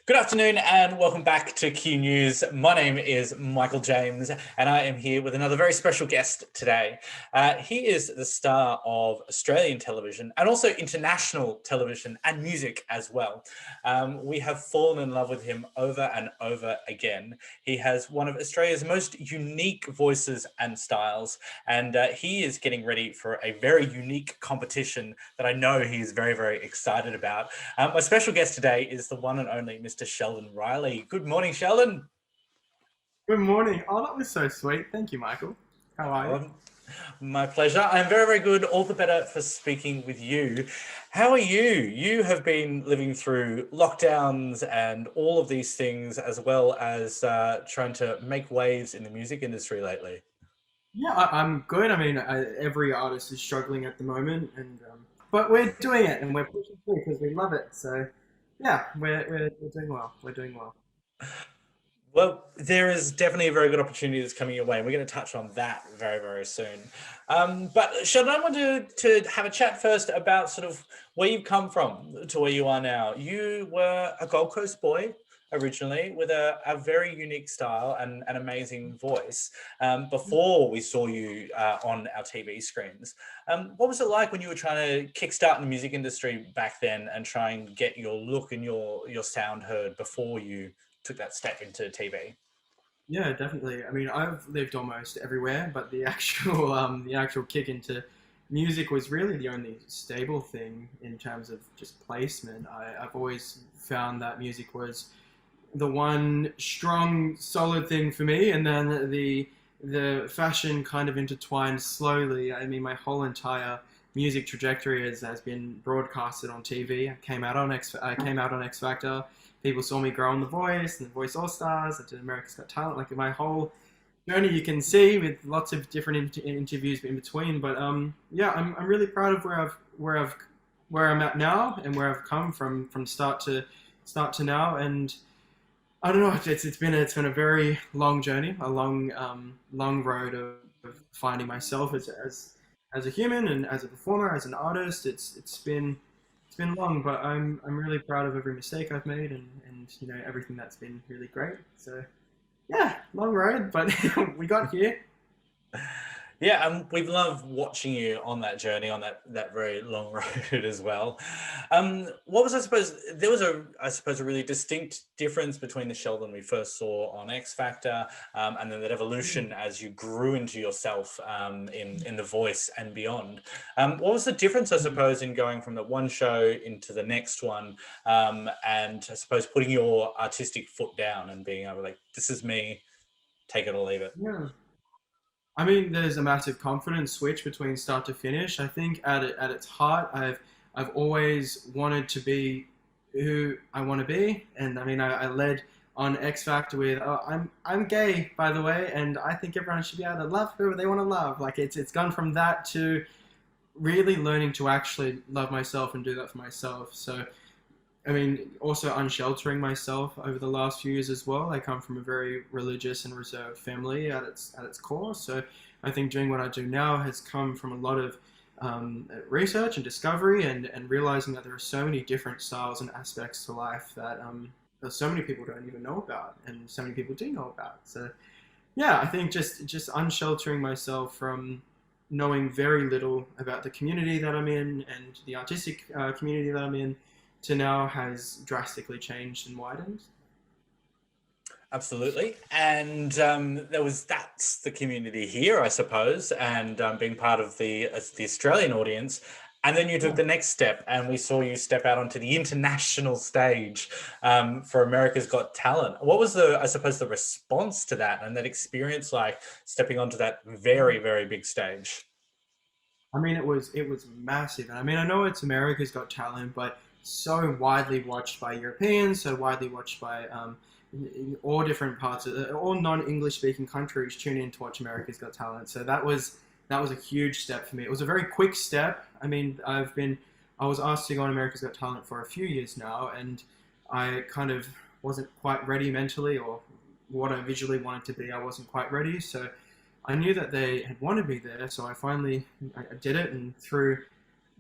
Good afternoon and welcome back to Q News. My name is Michael James and I am here with another very special guest today. He is the star of Australian television and also international television and music as well. We have fallen in love with him over and over again. He has one of Australia's most unique voices and styles, and he is getting ready for a very unique competition that I know he is very, very excited about. My special guest today is the one and only Mr. Sheldon Riley. Good morning, Sheldon. Good morning. Oh, that was so sweet. Thank you, Michael. How are you? Oh, my pleasure. I'm very, very good. All the better for speaking with you. How are you? You have been living through lockdowns and all of these things, as well as trying to make waves in the music industry lately. Yeah, I'm good. Every artist is struggling at the moment, and but we're doing it and we're pushing through because we love it. So, yeah, we're doing well. We're doing well. Well, there is definitely a very good opportunity that's coming your way, and we're going to touch on that very, very soon. But Sheldon, I want to have a chat first about sort of where you've come from to where you are now. You were a Gold Coast boy originally with a very unique style and an amazing voice before we saw you on our TV screens. What was it like when you were trying to kickstart in the music industry back then and try and get your look and your sound heard before you took that step into TV? Yeah, definitely. I've lived almost everywhere, but the actual the actual kick into music was really the only stable thing in terms of just placement. I've always found that music was the one strong, solid thing for me, and then the fashion kind of intertwined slowly. My whole entire music trajectory has been broadcasted on TV. I came out on X Factor. People saw me grow on The Voice and The Voice All Stars. I did America's Got Talent. Like my whole journey, you can see with lots of different interviews in between. But yeah, I'm really proud of where I'm at now and where I've come from start to now. And I don't know. It's been a very long journey, a long road of finding myself as a human and as a performer, as an artist. It's been long, but I'm really proud of every mistake I've made and everything that's been really great. So yeah, long road, but we got here. Yeah, we've loved watching you on that journey, on that very long road as well. What was, I suppose, there was a really distinct difference between the Sheldon we first saw on X Factor, and then that evolution as you grew into yourself in The Voice and beyond. What was the difference, I suppose, in going from the one show into the next one, and I suppose putting your artistic foot down and being able to, like, this is me, take it or leave it. Yeah. There's a massive confidence switch between start to finish. I think at its heart, I've always wanted to be who I want to be, and I led on X Factor with, oh, I'm gay, by the way, and I think everyone should be able to love whoever they want to love. Like it's gone from that to really learning to actually love myself and do that for myself. So also unsheltering myself over the last few years as well. I come from a very religious and reserved family at its core. So I think doing what I do now has come from a lot of research and discovery and realizing that there are so many different styles and aspects to life that so many people don't even know about and so many people do know about. So yeah, I think just unsheltering myself from knowing very little about the community that I'm in and the artistic community that I'm in to now has drastically changed and widened. Absolutely. And that's the community here, I suppose, and being part of the Australian audience. And then you took Yeah. the next step, and we saw you step out onto the international stage for America's Got Talent. What was I suppose, the response to that and that experience like stepping onto that very, very big stage? It was massive, and I know it's America's Got Talent, but so widely watched by Europeans, so widely watched by all different parts of all non-English speaking countries tune in to watch America's Got Talent. So that was a huge step for me. It was a very quick step. I was asked to go on America's Got Talent for a few years now, and I kind of wasn't quite ready mentally or what I visually wanted to be. I wasn't quite ready, so I knew that they had wanted me there, so I did it, and through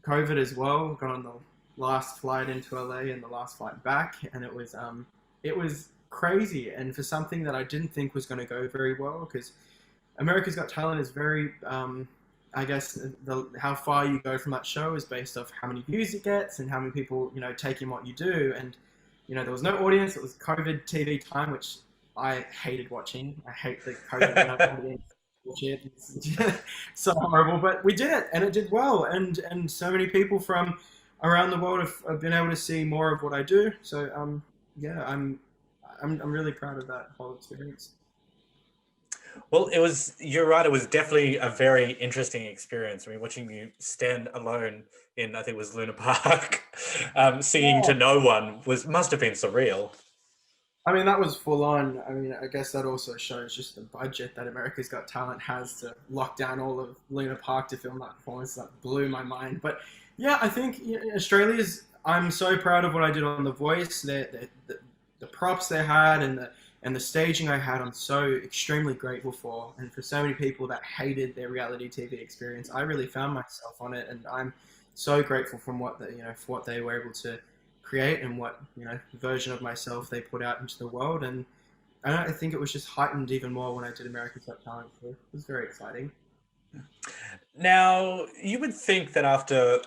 COVID as well, got on the last flight into LA and the last flight back, and it was it was crazy, and for something that I didn't think was going to go very well, because America's Got Talent is very, I guess, how far you go from that show is based off how many views it gets and how many people, take in what you do. And, there was no audience. It was COVID TV time, which I hated watching. I hate the COVID audience. Bullshit. It's so horrible, but we did it, and it did well. And so many people from around the world have been able to see more of what I do. So, yeah, I'm really proud of that whole experience. Well, you're right, it was definitely a very interesting experience. I mean, watching you stand alone in, I think it was Luna Park, singing to no one must have been surreal. I mean, that was full on. I mean, I guess that also shows just the budget that America's Got Talent has to lock down all of Luna Park to film that performance. That blew my mind. But yeah, I think Australia's. I'm so proud of what I did on The Voice. The props they had and the staging I had, I'm so extremely grateful for. And for so many people that hated their reality TV experience, I really found myself on it, and I'm so grateful from for what they were able to create and what version of myself they put out into the world. And I think it was just heightened even more when I did America's Got Talent. So it was very exciting. Now, you would think that after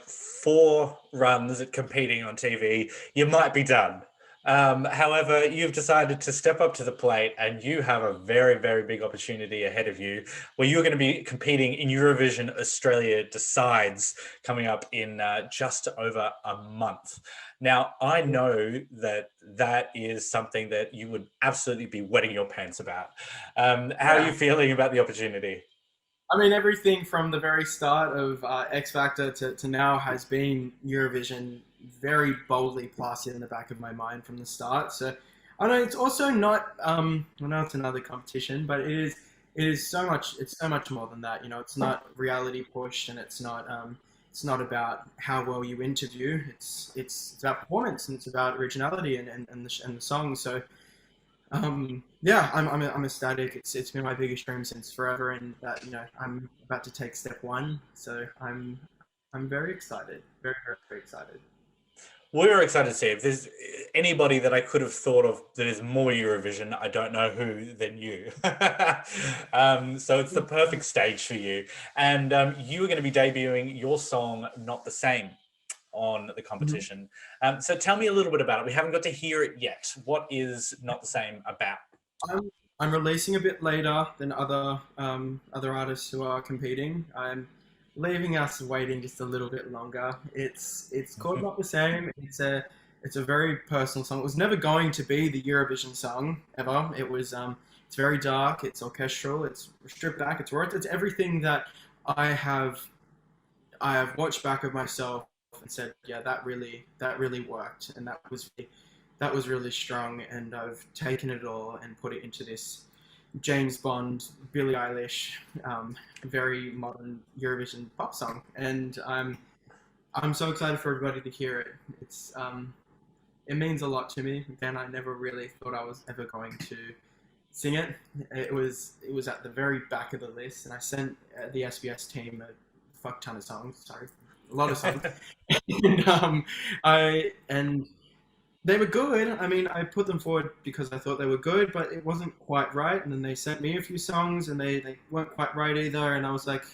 4 runs at competing on TV, you might be done. However, you've decided to step up to the plate, and you have a very, very big opportunity ahead of you where you're going to be competing in Eurovision Australia Decides coming up in just over a month. Now, I know that is something that you would absolutely be wetting your pants about. How are you feeling about the opportunity? I mean, everything from the very start of X Factor to now has been Eurovision very boldly plastered in the back of my mind from the start. So I know it's also not. I know it's another competition, but it is so much. It's so much more than that. It's not reality pushed, and it's not about how well you interview. It's about performance, and it's about originality and the song. So. Yeah, I'm ecstatic. It's been my biggest dream since forever, and that I'm about to take step one. So I'm very excited, very very, very excited. We're excited to see if there's anybody that I could have thought of that is more Eurovision. I don't know who than you. So it's the perfect stage for you, and you are going to be debuting your song "Not the Same" on the competition. So tell me a little bit about it. We haven't got to hear it yet. What is Not the Same about? I'm releasing a bit later than other artists who are competing. I'm leaving us waiting just a little bit longer. It's called Not the Same. It's a very personal song. It was never going to be the Eurovision song ever. It's very dark. It's orchestral. It's stripped back. It's worth. It's everything that I have watched back of myself and said, yeah, that really worked, and that was really strong, and I've taken it all and put it into this James Bond, Billie Eilish, very modern Eurovision pop song, and I'm so excited for everybody to hear it. It means a lot to me. Again, I never really thought I was ever going to sing it. It was at the very back of the list, and I sent the SBS team a fuck ton of songs. Sorry, a lot of songs, and they were good. I mean, I put them forward because I thought they were good, but it wasn't quite right. And then they sent me a few songs, and they weren't quite right either. And I was like,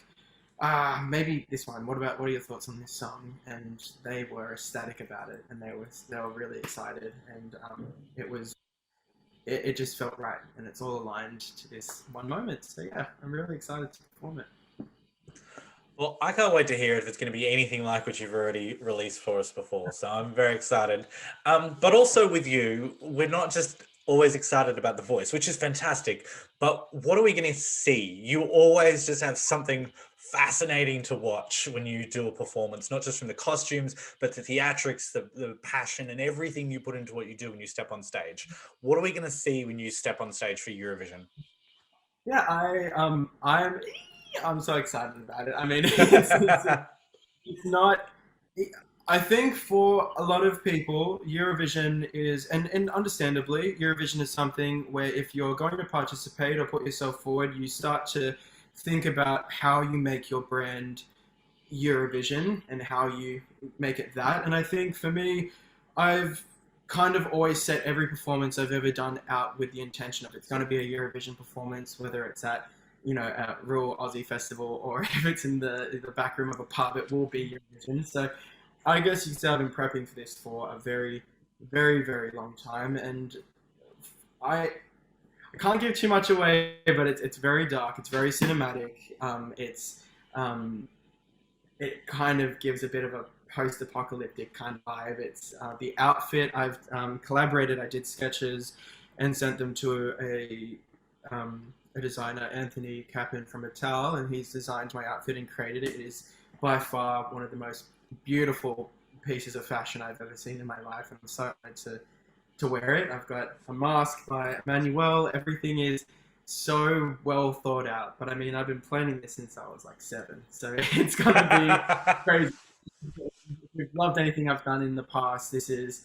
maybe this one. What are your thoughts on this song? And they were ecstatic about it, and they were really excited. And it just felt right, and it's all aligned to this one moment. So yeah, I'm really excited to perform it. Well, I can't wait to hear if it's going to be anything like what you've already released for us before. So I'm very excited. But also with you, we're not just always excited about The Voice, which is fantastic. But what are we going to see? You always just have something fascinating to watch when you do a performance, not just from the costumes, but the theatrics, the passion, and everything you put into what you do when you step on stage. What are we going to see when you step on stage for Eurovision? Yeah, I'm so excited about it. I mean, it's not. I think for a lot of people, Eurovision is, and understandably, Eurovision is something where if you're going to participate or put yourself forward, you start to think about how you make your brand Eurovision and how you make it that. And I think for me, I've kind of always set every performance I've ever done out with the intention of it's going to be a Eurovision performance, whether it's at a real Aussie festival or if it's in the back room of a pub, it will be Eurovision. So I guess you could say I've been prepping for this for a very, very, very long time, and I I can't give too much away, but it's very dark. It's very cinematic. Um, it kind of gives a bit of a post-apocalyptic kind of vibe. It's the outfit. I've collaborated. I did sketches and sent them to a designer, Anthony Capin from Mattel, and he's designed my outfit and created it. It is by far one of the most beautiful pieces of fashion I've ever seen in my life, and I'm so excited to wear it. I've got a mask by Emmanuel. Everything is so well thought out. But I mean, I've been planning this since I was like 7, so it's gonna be crazy. If you've loved anything I've done in the past, this is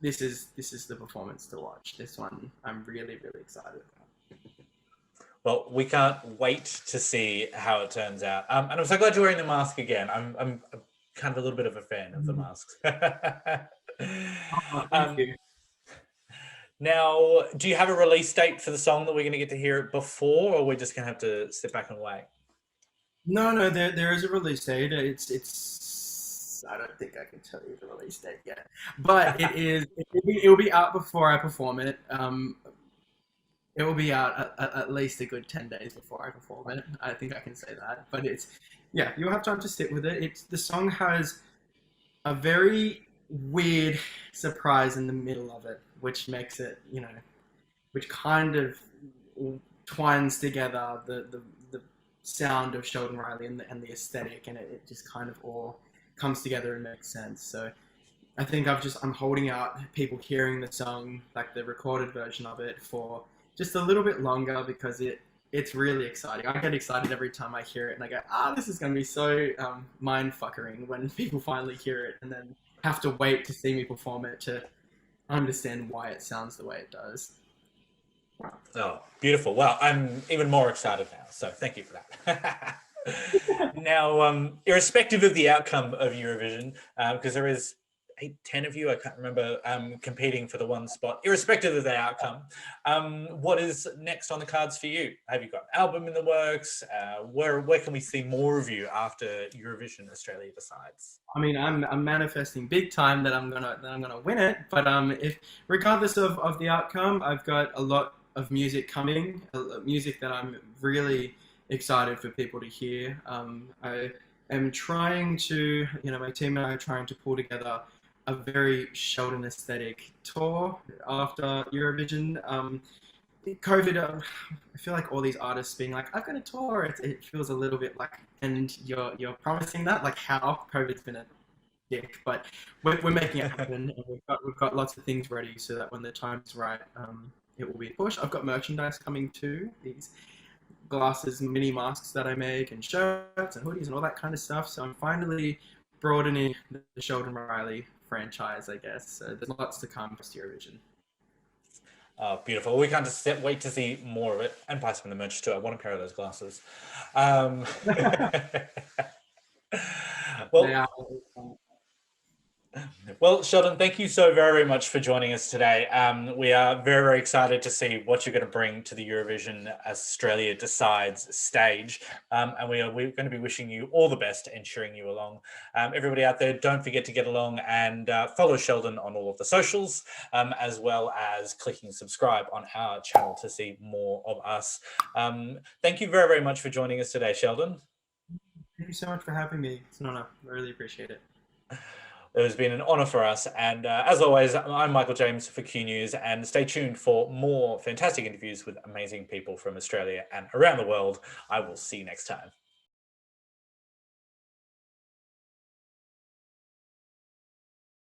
the performance to watch. This one I'm really, really excited about. Well, we can't wait to see how it turns out. And I'm so glad you're wearing the mask again. I'm kind of a little bit of a fan of the masks. Thank you. Now, do you have a release date for the song that we're going to get to hear it before, or we're just going to have to sit back and wait? No, there is a release date. It's I don't think I can tell you the release date yet, but it will be out before I perform it. It will be out at least a good 10 days before I perform it. I think I can say that. But you'll have time to sit with it. The song has a very weird surprise in the middle of it, which makes it, which kind of twines together the sound of Sheldon Riley and the aesthetic, and it just kind of all comes together and makes sense. So I think I'm holding out people hearing the song, like the recorded version of it, for just a little bit longer, because it's really exciting. I get excited every time I hear it, and I go, this is going to be so mind-fuckering when people finally hear it and then have to wait to see me perform it to understand why it sounds the way it does. Oh, beautiful. Well, I'm even more excited now, so thank you for that. Now, irrespective of the outcome of Eurovision, because there is 10 of you, I can't remember, competing for the one spot, irrespective of the outcome, what is next on the cards for you? Have you got an album in the works? Where can we see more of you after Eurovision Australia decides? I mean, I'm manifesting big time that I'm gonna win it, but if regardless of the outcome, I've got a lot of music coming, music that I'm really excited for people to hear. I am trying to, my team and I are trying to pull together a very Sheldon aesthetic tour after Eurovision. COVID, I feel like all these artists being like, I've got a tour, it feels a little bit like, and you're promising that, like how COVID's been a dick, but we're making it happen, and we've got lots of things ready so that when the time's right, it will be a push. I've got merchandise coming too, these glasses and mini masks that I make, and shirts and hoodies and all that kind of stuff. So I'm finally broadening the Sheldon Riley franchise, I guess. So there's lots to come post Eurovision. Oh, beautiful. We can't just wait to see more of it and buy some of the merch too. I want a pair of those glasses. Well, Sheldon, thank you so very much for joining us today. We are very, very excited to see what you're going to bring to the Eurovision Australia Decides stage. And we're going to be wishing you all the best and cheering you along. Everybody out there, don't forget to get along and follow Sheldon on all of the socials, as well as clicking subscribe on our channel to see more of us. Thank you very, very much for joining us today, Sheldon. Thank you so much for having me. It's an honor. I really appreciate it. It has been an honor for us. And as always, I'm Michael James for Q News, and stay tuned for more fantastic interviews with amazing people from Australia and around the world. I will see you next time.